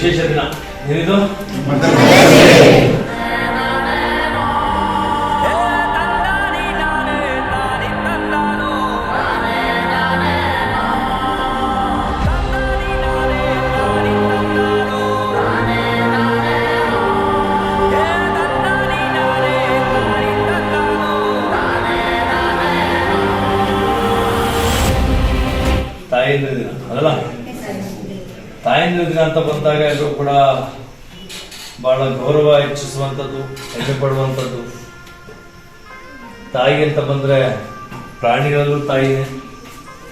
ವಿಶೇಷ ದಿನ ಏನಿದು? ತಾಯಂದ್ರ ದಿನ ಅದಲ್ಲ. ತಾಯಂದ್ರ ದಿನ ಅಂತ ಬಂದಾಗ ಎಲ್ಲರೂ ಕೂಡ ಬಹಳ ಗೌರವ ಹೆಚ್ಚಿಸುವಂಥದ್ದು, ಹೆಮ್ಮೆ ಪಡುವಂಥದ್ದು. ತಾಯಿ ಅಂತ ಬಂದ್ರೆ ಪ್ರಾಣಿಗಳಲ್ಲೂ ತಾಯಿನೇ,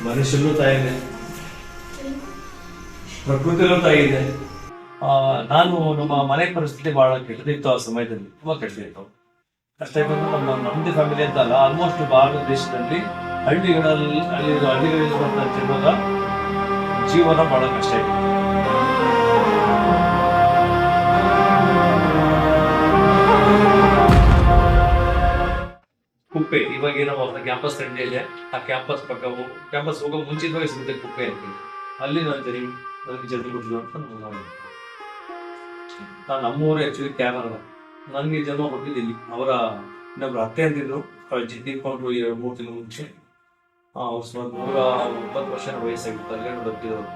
ಮನುಷ್ಯರಲ್ಲೂ ತಾಯಿನೇ, ಪ್ರಕೃತಿಯಲ್ಲೂ ತಾಯಿ ಇದೆ. ನಾನು ನಮ್ಮ ಮನೆ ಪರಿಸ್ಥಿತಿ ಬಹಳ ಕೆಟ್ಟದಿತ್ತು ಆ ಸಮಯದಲ್ಲಿ, ತುಂಬಾ ಕೆಟ್ಟದಿತ್ತು. ಕಷ್ಟ ನಮ್ಮದೇ ಫ್ಯಾಮಿಲಿ ಅಂತ ಅಲ್ಲ, ಆಲ್ಮೋಸ್ಟ್ ಭಾರತ ದೇಶದಲ್ಲಿ ಹಳ್ಳಿಗಳಿರುವಂತಹ ಜನರ ಜೀವನ ಬಹಳ ಕಷ್ಟ ಇದೆ. ಕುಪ್ಪೆ ಇವಾಗ ಏನೋ ಕ್ಯಾಂಪಸ್ ತಂಡೆ ಇದೆ, ಆ ಕ್ಯಾಂಪಸ್ ಪಕ್ಕ ಕ್ಯಾಂಪಸ್ ಹೋಗೋ ಮುಂಚಿತವಾಗಿ ಸಿಗುತ್ತೆ ಕುಪ್ಪೆ ಅಂತ. ಅಲ್ಲಿ ನನಗೆ ಜರ್ನಿ ಕೊಟ್ಟಿದ್ದು ಅಂತ ನಾನು ನಮ್ಮೂರು ಆಕ್ಚುಲಿ ಕ್ಯಾಮರಾ. ನನಗೆ ಜನ್ಮ ಕೊಟ್ಟಿದ್ದಿಲ್ಲಿ. ಅವರ ಇನ್ನೊಬ್ರು ಅತ್ತೆ ಅಂತಿದ್ರು, ತೀರ್ಕೊಂಡ್ರು 2-3 ತಿಂಗಳ ಮುಂಚೆ. ಅವ್ರು ಸುಮಾರು 109 ವರ್ಷ ವಯಸ್ಸಾಗಿತ್ತು, ಅಲ್ಲೇ ಬರ್ತಿರೋರು.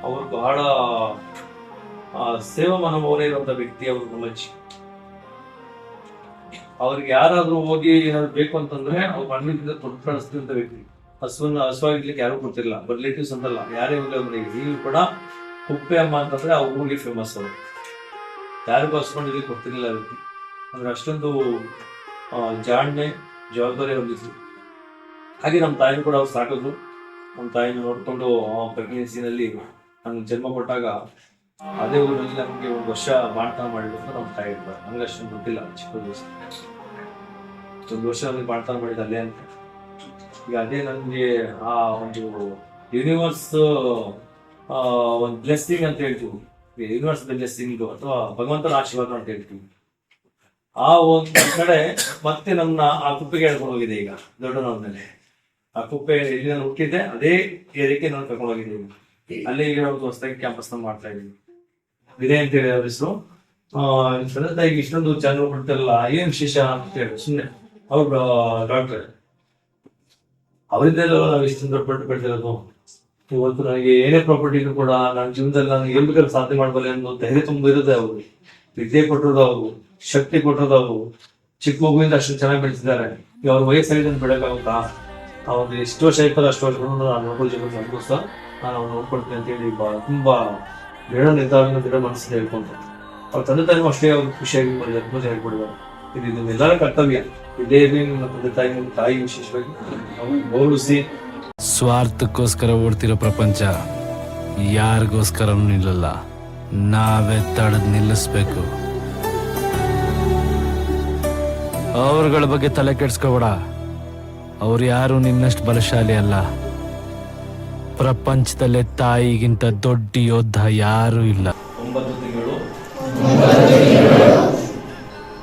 ಅವರು ಬಹಳ ಸೇವಾ ಮನೋಭಾವನೆ ಇರುವಂತ ವ್ಯಕ್ತಿ. ಅವರು ಗುಮ್ಮಜ್ಜಿ. ಅವ್ರಿಗೆ ಯಾರಾದ್ರೂ ಹೋಗಿ ಏನಾದ್ರು ಬೇಕು ಅಂತಂದ್ರೆ ಅವ್ರು ಮಣ್ಣಿಂದ ತೊಟ್ಟು ಕಳಿಸ್ತಿದ್ದಂತ ವ್ಯಕ್ತಿ. ಹಸುವಾಗಿರ್ಲಿಕ್ಕೆ ಯಾರು ಕೊಡ್ತಿರ್ಲಿಲ್ಲ, ರಿಲೇಟಿವ್ಸ್ ಅಂತಲ್ಲ, ಯಾರೇ ಹೋಗಿ ಅವ್ರಿಗೆ. ನೀವು ಕೂಡ ಕುಪ್ಪೆ ಅಮ್ಮ ಅಂತಂದ್ರೆ ಅವ್ರ ಊರಿಗೆ ಫೇಮಸ್. ಅವರು ಯಾರಿಗೂ ಹಸ್ಕೊಂಡಿರ್ಲಿಕ್ಕೆ ಕೊಡ್ತಿರ್ಲಿಲ್ಲ ವ್ಯಕ್ತಿ. ಅಂದ್ರೆ ಅಷ್ಟೊಂದು ಜಾಣ್ಮೆ, ಜವಾಬ್ದಾರಿ ಹೊಂದಿದ್ರು. ಹಾಗೆ ನಮ್ಮ ತಾಯಿನೂ ಕೂಡ ಅವ್ರು ಸಾಕಿದ್ರು. ನಮ್ಮ ತಾಯಿನ ನೋಡ್ಕೊಂಡು ಪ್ರೆಗ್ನೆನ್ಸಿನಲ್ಲಿ ನನ್ಗೆ ಜನ್ಮ ಕೊಟ್ಟಾಗ ಅದೇ ಊರಲ್ಲಿ ನಮಗೆ 1 ವರ್ಷ ಬಾಣ್ತನ ಮಾಡಿದ್ರು ಅಂತ ನಮ್ಮ ತಾಯಿ ಇರ್ತಾರೆ. ನನಗೆ ಅಷ್ಟೊಂದು ಗೊತ್ತಿಲ್ಲ, ಚಿಕ್ಕ ದಿವಸ 1 ವರ್ಷ ನನಗೆ ಬಾಣ್ತನ ಮಾಡಿದ ಅಲ್ಲೇ ಅಂತ. ಈಗ ಅದೇ ನನಗೆ ಆ ಒಂದು ಯೂನಿವರ್ಸ್ ಒಂದು ಬ್ಲೆಸ್ಸಿಂಗ್ ಅಂತ ಹೇಳ್ತೀವಿ, ಯೂನಿವರ್ಸ್ ಬ್ಲೆಸ್ಸಿಂಗ್ ಅಥವಾ ಭಗವಂತನ ಆಶೀರ್ವಾದ ಅಂತ ಹೇಳ್ತೀವಿ. ಆ ಒಂದು ಕಡೆ ಮತ್ತೆ ನನ್ನ ಆ ಕುಪ್ಪೆಗೆ ಹೇಳ್ಕೊಂಡು ಹೋಗಿದೆ. ಈಗ ದೊಡ್ಡನವ್ರ ಆ ಕುಪ್ಪೆ ಇಲ್ಲಿ ನಾನು ಹುಟ್ಟಿದ್ದೆ, ಅದೇ ಏರಿಯಾಕ್ಕೆ ನಾನು ಕರ್ಕೊಂಡು ಹೋಗಿದ್ದೀನಿ. ಅಲ್ಲೇ ಈಗ ಒಂದು ಹೊಸದಾಗಿ ಕ್ಯಾಂಪಸ್ ಮಾಡ್ತಾ ಇದ್ದೀನಿ. ವಿನಯ್ ಅಂತ ಹೇಳಿ ಅವ್ರ ಹೆಸರು. ತಂದೆ ತಾಯಿಗೆ ಇಷ್ಟೊಂದು ಜನ ಕೊಡ್ತಾರಲ್ಲ, ಏನ್ ವಿಶೇಷ ಅಂತ ಹೇಳಿ ಸುಮ್ಮನೆ ಅವ್ರ ಡಾಕ್ಟರ್. ಅವರಿಂದೆಲ್ಲ ನಾವು ಇಷ್ಟೊಂದು ದೊಡ್ಡ ಪಟ್ಟು ಬೆಳೆದಿರೋದು. ಇವತ್ತು ನನಗೆ ಏನೇ ಪ್ರಾಪರ್ಟಿ ಇದ್ರು ಕೂಡ ನನ್ನ ಜೀವನದಲ್ಲಿ ನಾನು ಏನ್ ಬೇಕಾದ್ರೂ ಸಾಧನೆ ಮಾಡಬಲ್ಲೆ ಅನ್ನೋ ಧೈರ್ಯ ತುಂಬ ಇರುತ್ತೆ. ಅವರು ವಿದ್ಯೆ ಕೊಟ್ಟಿರೋದು, ಅವರು ಶಕ್ತಿ ಕೊಟ್ಟಿರೋದು. ಅವರು ಚಿಕ್ಕ ಮಗುವಿಂದ ಅಷ್ಟು ಚೆನ್ನಾಗಿ ಬೆಳೆಸಿದ್ದಾರೆ. ಈಗ ಅವ್ರ ವಯಸ್ಸಾಗಿದೆ ಅಂತ ಬೆಳಕಾಗುತ್ತಾ? ಅವ್ರಿಗೆ ಎಷ್ಟು ವರ್ಷ ಇರ್ತಾರೆ ಅಷ್ಟು ವರ್ಷಗಳು ನಾನು ನೋಡ್ಕೊಳ್ಳೋ ಸಂತೋಷ. ನಾನು ಅವ್ರು ನೋಡ್ಕೊಳ್ತೀನಿ ಅಂತ ಹೇಳಿ ತುಂಬಾ ದೃಢ ನಿರ್ಧಾರ, ದೃಢ ಮನಸ್ಸಿಂದ ಹೇಳ್ಕೊಂತ. ಅವ್ರ ತಂದೆ ತಾಯಿಗೂ ಅಷ್ಟೇ ಅವ್ರು ಖುಷಿಯಾಗಿ ಮಾಡಿದ್ದಾರೆ, ತುಂಬ ಚೆನ್ನಾಗಿ ಕೊಡಿದ್ದಾರೆ. ಇದು ಎಲ್ಲರ ಕರ್ತವ್ಯ. ಇದೇ ನಮ್ಮ ತಂದೆ ತಾಯಿ ವಿಶೇಷವಾಗಿ ನಾವು ಗೌರವಿಸಿ. ಸ್ವಾರ್ಥಕ್ಕೋಸ್ಕರ ಓಡ್ತಿರೋ ಪ್ರಪಂಚ ಯಾರಿಗೋಸ್ಕರನೂ ನಿಲ್ಲಲ್ಲ. ನಾವೇ ತಡೆದು ನಿಲ್ಲಿಸ್ಬೇಕು. ಅವ್ರಗಳ ಬಗ್ಗೆ ತಲೆ ಕೆಡ್ಸ್ಕೋಬೇಡ. ಅವ್ರು ಯಾರು ನಿನ್ನಷ್ಟು ಬಲಶಾಲಿ ಅಲ್ಲ. ಪ್ರಪಂಚದಲ್ಲೇ ತಾಯಿಗಿಂತ ದೊಡ್ಡ ಯೋಧ ಯಾರೂ ಇಲ್ಲ. 9 ತಿಂಗಳು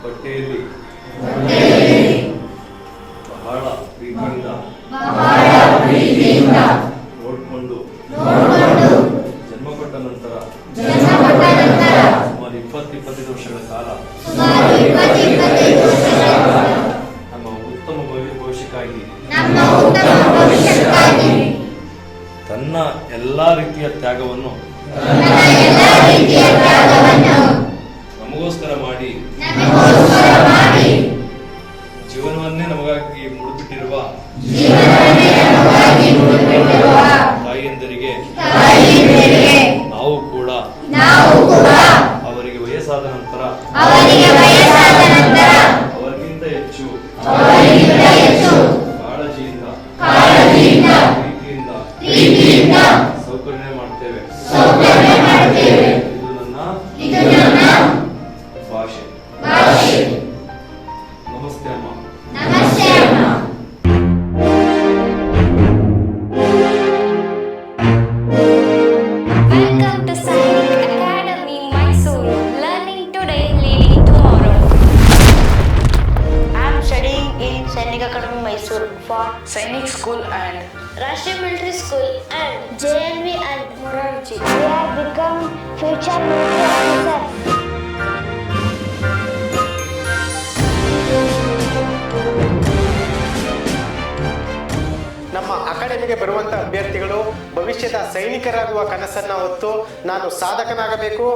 ಹೊಟ್ಟೆಯಲ್ಲಿ ಬಹಳ ಪ್ರೀತಿಯಿಂದ ನೋಡ್ಕೊಂಡು ಜನ್ಮ ಕೊಟ್ಟ ನಂತರ ಸುಮಾರು 20-25 ವರ್ಷಗಳ ಕಾಲ ನಮ್ಮ ಉತ್ತಮ ಭವಿಷ್ಯಕ್ಕಾಗಿ ತನ್ನ ಎಲ್ಲಾ ರೀತಿಯ ತ್ಯಾಗವನ್ನು ನಮಗೋಸ್ಕರ ಮಾಡಿ ಜೀವನವನ್ನೇ ನಮಗಾಗಿ ಮುಡಿಬಿಟ್ಟಿರುವ ತಾಯಿಯಂದರಿಗೆ ನಾವು ಕೂಡ ಅವರಿಗೆ ವಯಸ್ಸಾದ ನಂತರ ಅವರಿಗಿಂತ ಹೆಚ್ಚು ಕಾಳಜಿಯಿಂದ ಪ್ರೀತಿಯಿಂದ ಸೌಕರ್ಯ ಮಾಡ್ತೇವೆ. ಇದು ನನ್ನ ಭಾಷೆ. ನಮಸ್ತೆ ಅಮ್ಮ. Welcome to Sainik Academy, Mysore. Learning today, leading tomorrow. I am studying in Sainik Academy, Mysore for Sainik School and Rashtriya Military School and JNV and Morarji. We are become future military officer. ನಮ್ಮ ಅಕಾಡೆಮಿಗೆ ಬರುವಂಥ ಅಭ್ಯರ್ಥಿಗಳು ಭವಿಷ್ಯದ ಸೈನಿಕರಾಗುವ ಕನಸನ್ನು ಹೊತ್ತು ನಾನು ಸಾಧಕನಾಗಬೇಕು,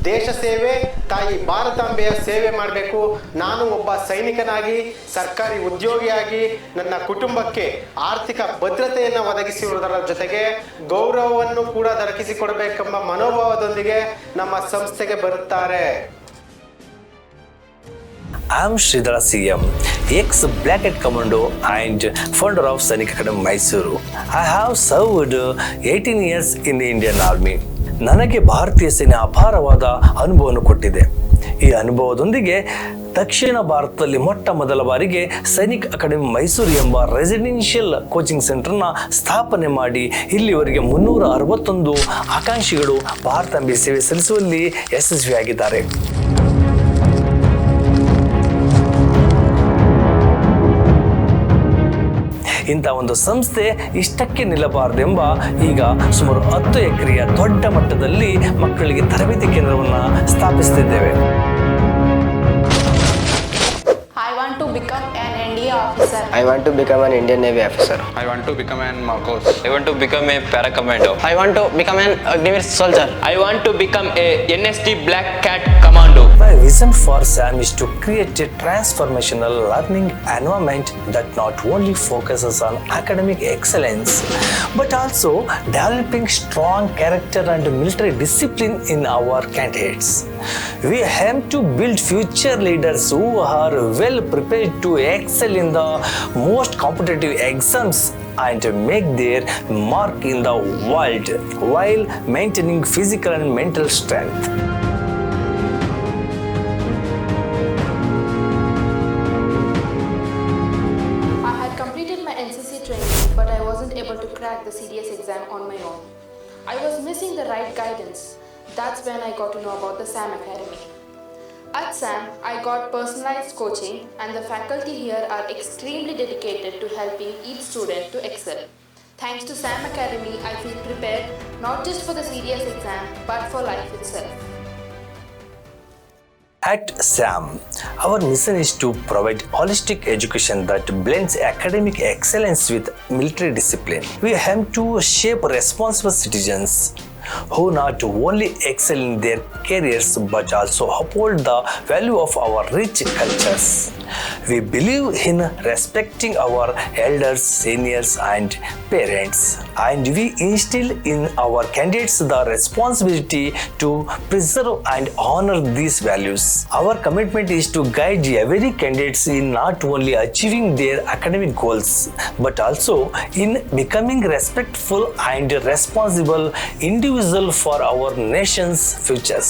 ದೇಶ ಸೇವೆ, ತಾಯಿ ಭಾರತಾಂಬೆಯ ಸೇವೆ ಮಾಡಬೇಕು, ನಾನು ಒಬ್ಬ ಸೈನಿಕನಾಗಿ ಸರ್ಕಾರಿ ಉದ್ಯೋಗಿಯಾಗಿ ನನ್ನ ಕುಟುಂಬಕ್ಕೆ ಆರ್ಥಿಕ ಭದ್ರತೆಯನ್ನು ಒದಗಿಸಿರುವುದರ ಜೊತೆಗೆ ಗೌರವವನ್ನು ಕೂಡ ದೊರಕಿಸಿಕೊಡಬೇಕೆಂಬ ಮನೋಭಾವದೊಂದಿಗೆ ನಮ್ಮ ಸಂಸ್ಥೆಗೆ ಬರುತ್ತಾರೆ. I am Sridhara CM, ex-Black Hat Commando and founder of Sainik Academy Mysuru. I have served 18 years in the Indian Army. ನನಗೆ ಭಾರತೀಯ ಸೇನೆ ಅಪಾರವಾದ ಅನುಭವವನ್ನು ಕೊಟ್ಟಿದೆ. ಈ ಅನುಭವದೊಂದಿಗೆ ದಕ್ಷಿಣ ಭಾರತದಲ್ಲಿ ಮೊಟ್ಟ ಮೊದಲ ಬಾರಿಗೆ ಸೈನಿಕ್ ಅಕಾಡೆಮಿ ಮೈಸೂರು ಎಂಬ ರೆಸಿಡೆನ್ಷಿಯಲ್ ಕೋಚಿಂಗ್ ಸೆಂಟರ್ನ ಸ್ಥಾಪನೆ ಮಾಡಿ ಇಲ್ಲಿವರೆಗೆ 361 ಆಕಾಂಕ್ಷಿಗಳು ಭಾರತಾಂಬೆ ಸೇವೆ ಸಲ್ಲಿಸುವಲ್ಲಿ ಯಶಸ್ವಿಯಾಗಿದ್ದಾರೆ. ಇಂಥ ಒಂದು ಸಂಸ್ಥೆ ಇಷ್ಟಕ್ಕೆ ನಿಲ್ಲಬಾರದೆಂಬ ಈಗ ಸುಮಾರು 10 ಎಕರೆಯ ದೊಡ್ಡ ಮಟ್ಟದಲ್ಲಿ ಮಕ್ಕಳಿಗೆ ತರಬೇತಿ ಕೇಂದ್ರವನ್ನು ಸ್ಥಾಪಿಸುತ್ತಿದ್ದೇವೆ. I want to become an NDA officer. I want to become an Indian Navy officer. I want to become an Marcos. I want to become a paracommando. I want to become an Agniveer soldier. I want to become a NST Black Cat commando. My vision for SAM is to create a transformational learning environment that not only focuses on academic excellence but also developing strong character and military discipline in our candidates. We aim to build future leaders who are well prepared to excel in the most competitive exams and make their mark in the world while maintaining physical and mental strength. I had completed my NCC training, but I wasn't able to crack the CDS exam on my own. I was missing the right guidance. That's when I got to know about the SAM Academy. At SAM, I got personalized coaching, and the faculty here are extremely dedicated to helping each student to excel. Thanks to SAM Academy, I feel prepared not just for the CDS exam, but for life itself. At SAM, our mission is to provide holistic education that blends academic excellence with military discipline. We aim to shape responsible citizens who not only excel in their careers but also uphold the value of our rich cultures. We believe in respecting our elders, seniors and parents, and we instill in our candidates the responsibility to preserve and honor these values. Our commitment is to guide every candidate in not only achieving their academic goals but also in becoming respectful and responsible individual for our nation's futures.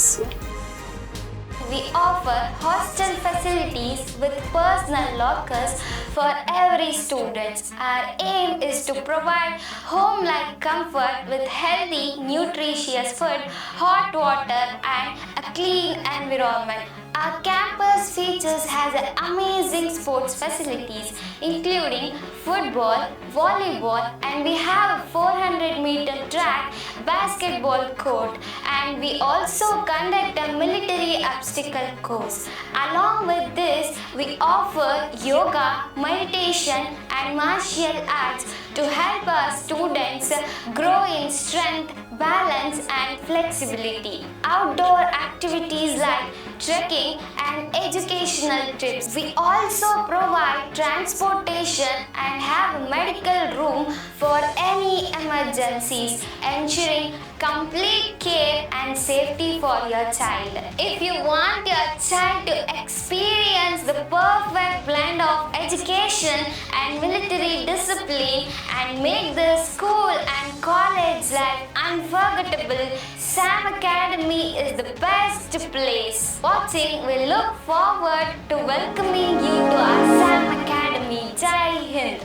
We offer hostel facilities with personal lockers for every student. Our aim is to provide home-like comfort with healthy, nutritious food, hot water and a clean environment. Our campus features has amazing sports facilities including football, volleyball, and we have a 400-meter track, basketball court, and we also conduct a military obstacle course. Along with this, we offer yoga, meditation, and martial arts to help our students grow in strength, balance, and flexibility. Outdoor activities like trekking and educational trips. We also provide transportation and have a medical room for any emergencies, ensuring complete care and safety for your child. If you want your child to experience the perfect blend of education and military discipline and make the school and college life unforgettable, SAM Academy is the best place. Watching, we look forward to welcoming you to our SAM Academy. Jai Hind.